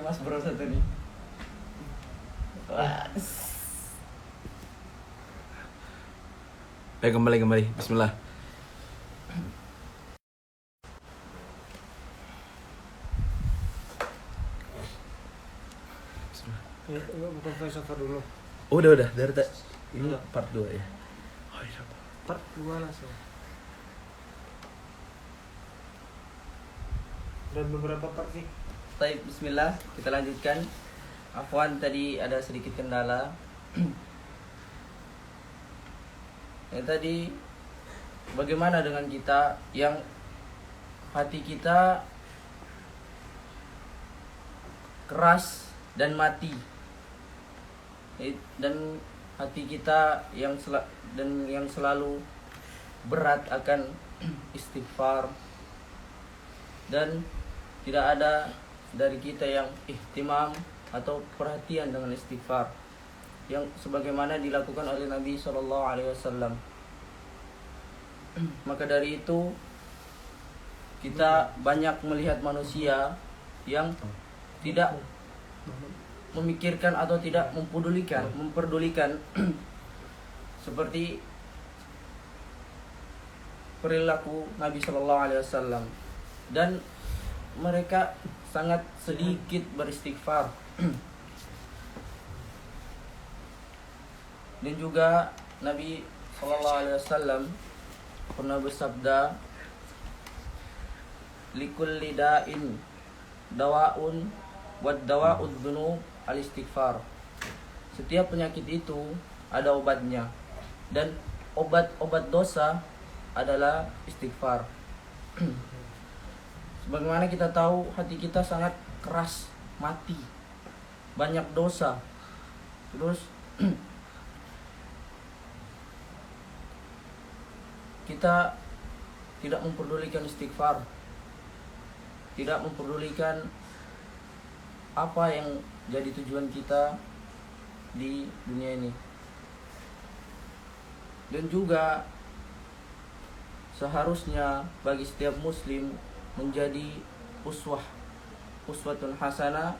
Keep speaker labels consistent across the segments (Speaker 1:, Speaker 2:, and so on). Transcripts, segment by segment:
Speaker 1: Mas Bro satu nih. Wah.
Speaker 2: Baik, kembali. Bismillah.
Speaker 3: Ya, bukan filsafat dulu.
Speaker 2: Oh, udah dari ini part 2 ya. Oh, iya.
Speaker 3: Part 2 langsung. Dan beberapa part sih.
Speaker 1: Baik, bismillah, kita lanjutkan. Afwan, tadi ada sedikit kendala. Yang tadi, bagaimana dengan kita yang hati kita keras dan mati, dan hati kita yang selalu berat akan istighfar, dan tidak ada dari kita yang ihtimam atau perhatian dengan istighfar yang sebagaimana dilakukan oleh Nabi SAW. Maka dari itu kita banyak melihat manusia yang tidak memikirkan atau tidak memperdulikan seperti perilaku Nabi SAW, dan mereka sangat sedikit beristighfar. Dan juga Nabi SAW pernah bersabda, likulli da'in dawa'un wad dawa'ud dzunub al-istighfar. Setiap penyakit itu ada obatnya, dan obat dosa adalah istighfar. Sebagaimana kita tahu, hati kita sangat keras, mati, banyak dosa. Terus kita tidak memperdulikan istighfar, tidak memperdulikan apa yang jadi tujuan kita di dunia ini. Dan juga seharusnya bagi setiap muslim menjadi uswatun hasanah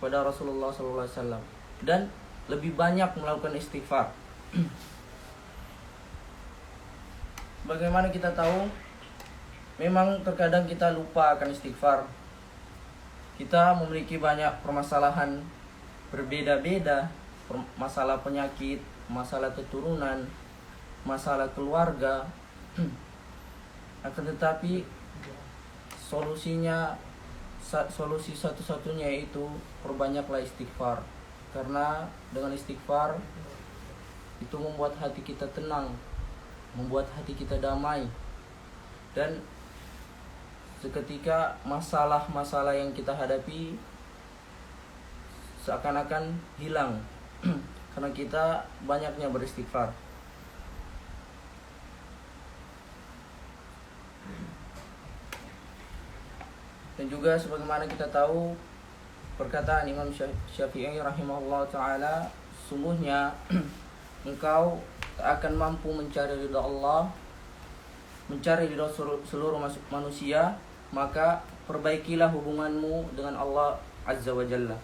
Speaker 1: pada Rasulullah SAW, dan lebih banyak melakukan istighfar. Bagaimana kita tahu, memang terkadang kita lupa akan istighfar. Kita memiliki banyak permasalahan berbeda-beda, masalah penyakit, masalah keturunan, masalah keluarga. Akan tetapi solusi satu-satunya yaitu perbanyaklah istighfar. Karena dengan istighfar itu membuat hati kita tenang, membuat hati kita damai, dan seketika masalah-masalah yang kita hadapi seakan-akan hilang karena kita banyaknya beristighfar. Dan juga sebagaimana kita tahu perkataan Imam Syafi'i rahimahullah ta'ala, sungguhnya engkau tak akan mampu mencari ridha Allah, mencari ridha seluruh manusia, maka perbaikilah hubunganmu dengan Allah Azza wa Jalla.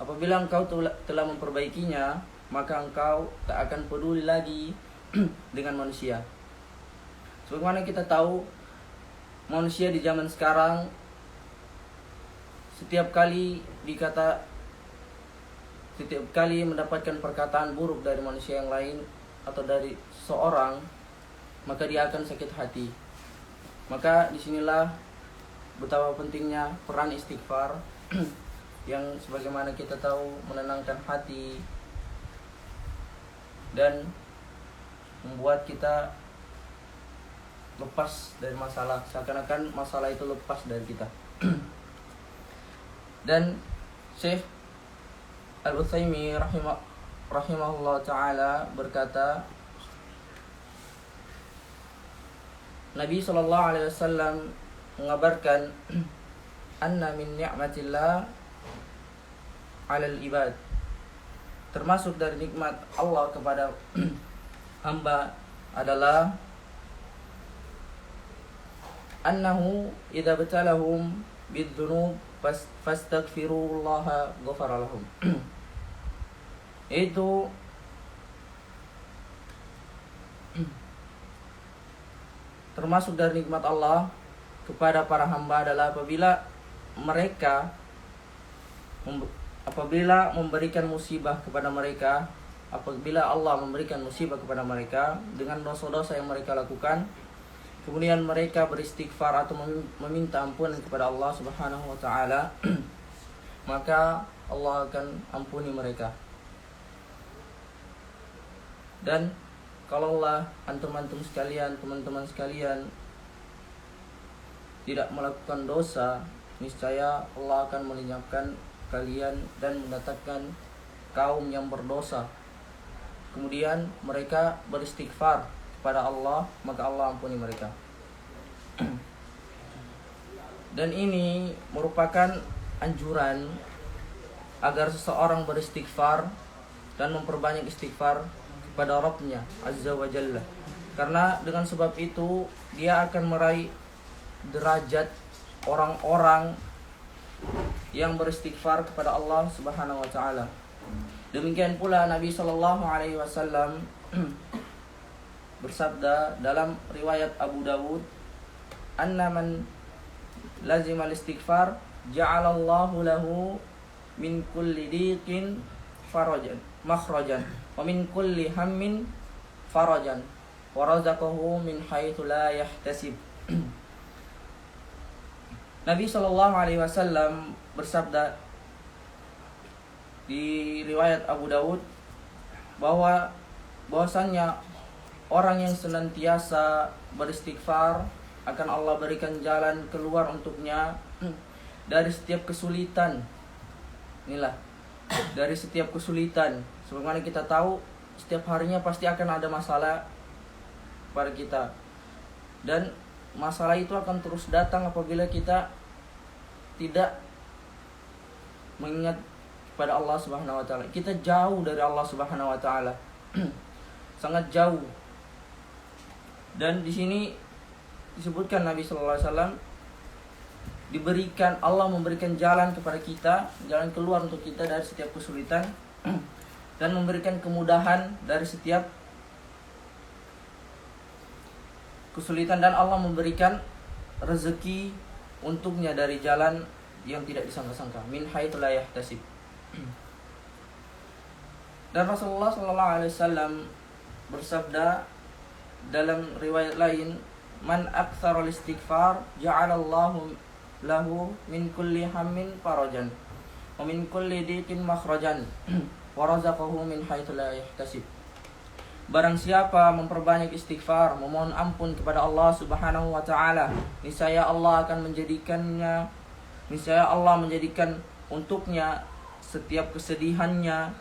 Speaker 1: Apabila engkau telah memperbaikinya, maka engkau tak akan peduli lagi dengan manusia. Sebagaimana kita tahu, manusia di zaman sekarang setiap kali mendapatkan perkataan buruk dari manusia yang lain atau dari seorang, maka dia akan sakit hati. Maka disinilah betapa pentingnya peran istighfar yang sebagaimana kita tahu menenangkan hati dan membuat kita lepas dari masalah, seakan-akan masalah itu lepas dari kita. Dan Syekh Al-Utsaimin rahimahullah ta'ala berkata, Nabi SAW mengabarkan anna min ni'matillah 'alal ibad, termasuk dari nikmat Allah kepada hamba adalah annahu idza batalahum bidzunub fastaghfirullaha ghafara lahum. Itu termasuk dari nikmat Allah kepada para hamba adalah apabila memberikan musibah kepada mereka, apabila Allah memberikan musibah kepada mereka dengan dosa-dosa yang mereka lakukan, kemudian mereka beristighfar atau meminta ampunan kepada Allah Subhanahu wa taala, maka Allah akan ampuni mereka. Dan kalau Allah antum-antum sekalian, teman-teman sekalian tidak melakukan dosa, niscaya Allah akan melenyapkan kalian dan mendatangkan kaum yang berdosa. Kemudian mereka beristighfar kepada Allah, maka Allah ampuni mereka. Dan ini merupakan anjuran agar seseorang beristighfar dan memperbanyak istighfar kepada Rabbnya Azza wa Jalla. Karena dengan sebab itu dia akan meraih derajat orang-orang yang beristighfar kepada Allah Subhanahu wa taala. Demikian pula Nabi sallallahu alaihi wasallam bersabda dalam riwayat Abu Dawud, "Anna man lazima al-istighfar ja'alallahu lahu min kulli diqin farajan makhrajan wa min kulli hammin farajan wa razaqahu min haitsu la yahtasib." Nabi sallallahu alaihi wasallam bersabda di riwayat Abu Dawud bahwasannya orang yang senantiasa beristighfar akan Allah berikan jalan keluar untuknya dari setiap kesulitan. Inilah, dari setiap kesulitan. Sebagaimana kita tahu setiap harinya pasti akan ada masalah pada kita. Dan masalah itu akan terus datang apabila kita tidak mengingat kepada Allah Subhanahu wa taala. Kita jauh dari Allah Subhanahu wa taala. Sangat jauh. Dan di sini disebutkan Nabi sallallahu alaihi wasallam Allah memberikan jalan kepada kita, jalan keluar untuk kita dari setiap kesulitan dan memberikan kemudahan dari setiap kesulitan, dan Allah memberikan rezeki untuknya dari jalan yang tidak disangka-sangka, min haitsu la yahtasib. Dan Rasulullah sallallahu alaihi wasallam bersabda dalam riwayat lain, "Man aktsarul istighfar ja'alallahu lahu min kulli hammin farajan wa min kulli diqin makhrajan wa razaqahu min haitsu la yahtasib." Barang siapa memperbanyak istighfar, memohon ampun kepada Allah Subhanahu wa taala, niscaya Allah menjadikan untuknya setiap kesedihannya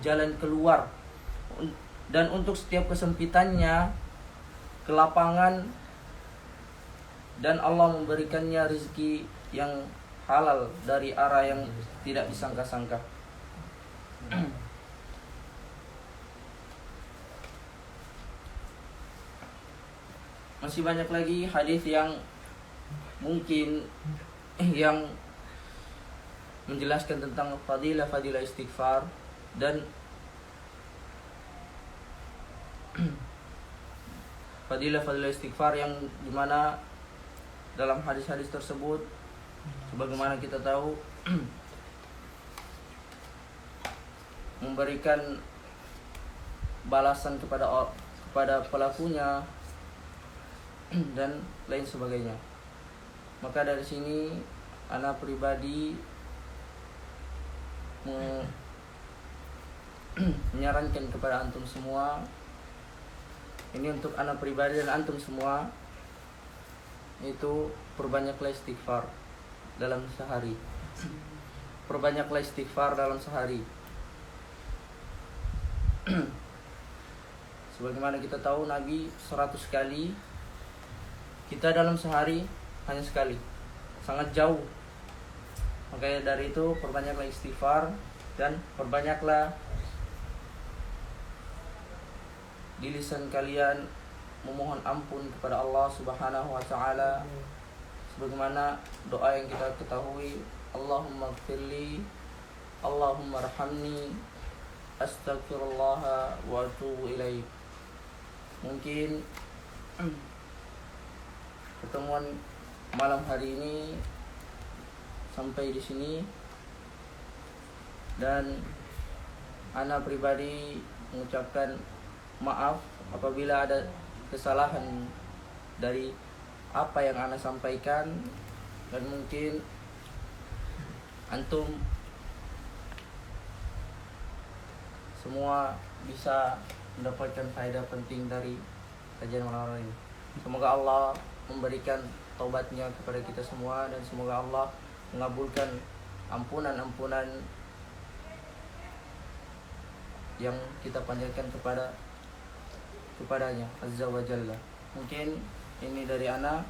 Speaker 1: jalan keluar, dan untuk setiap kesempitannya kelapangan, dan Allah memberikannya rezeki yang halal dari arah yang tidak disangka-sangka. Masih banyak lagi hadis yang mungkin yang menjelaskan tentang fadilah istighfar, dan fadilah istighfar yang dimana dalam hadis-hadis tersebut sebagaimana kita tahu memberikan balasan kepada pelakunya dan lain sebagainya. Maka dari sini ana pribadi menyarankan kepada antum semua, ini untuk ana pribadi dan antum semua, itu perbanyaklah istighfar dalam sehari. Perbanyaklah istighfar dalam sehari. Sebagaimana kita tahu Nabi 100 kali, kita dalam sehari hanya sekali, sangat jauh. Makanya dari itu perbanyaklah istighfar dan perbanyaklah di lisan kalian memohon ampun kepada Allah Subhanahu wa taala, sebagaimana doa yang kita ketahui, Allahumma gfirli, Allahumma arhamni, astaghfirullah wa atubu ilaih. Mungkin pertemuan malam hari ini sampai di sini, dan ana pribadi mengucapkan maaf apabila ada kesalahan dari apa yang ana sampaikan, dan mungkin antum semua bisa mendapatkan faedah penting dari kajian malam ini. Semoga Allah memberikan taubatnya kepada kita semua, dan semoga Allah mengabulkan ampunan-ampunan yang kita panjatkan kepadanya Azza wa Jalla. Mungkin ini dari ana.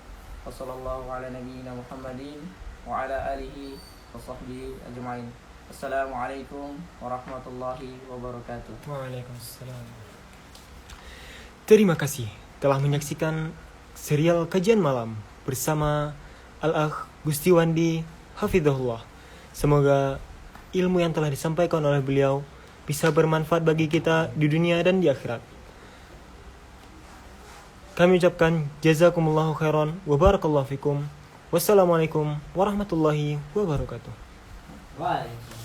Speaker 1: Wassallallahu ala nabiyyina Muhammadin wa ala alihi wa sahbihi ajma'in. Assalamualaikum warahmatullahi wabarakatuh.
Speaker 3: Waalaikumsalam. Terima kasih telah menyaksikan serial kajian malam bersama Al-Akh Gusti Wandi Hafizahullah. Semoga ilmu yang telah disampaikan oleh beliau bisa bermanfaat bagi kita di dunia dan di akhirat. Kami ucapkan jazakumullahu khairan wa barakallahu fikum. Wassalamualaikum warahmatullahi wabarakatuh.
Speaker 1: Waalaikumsalam.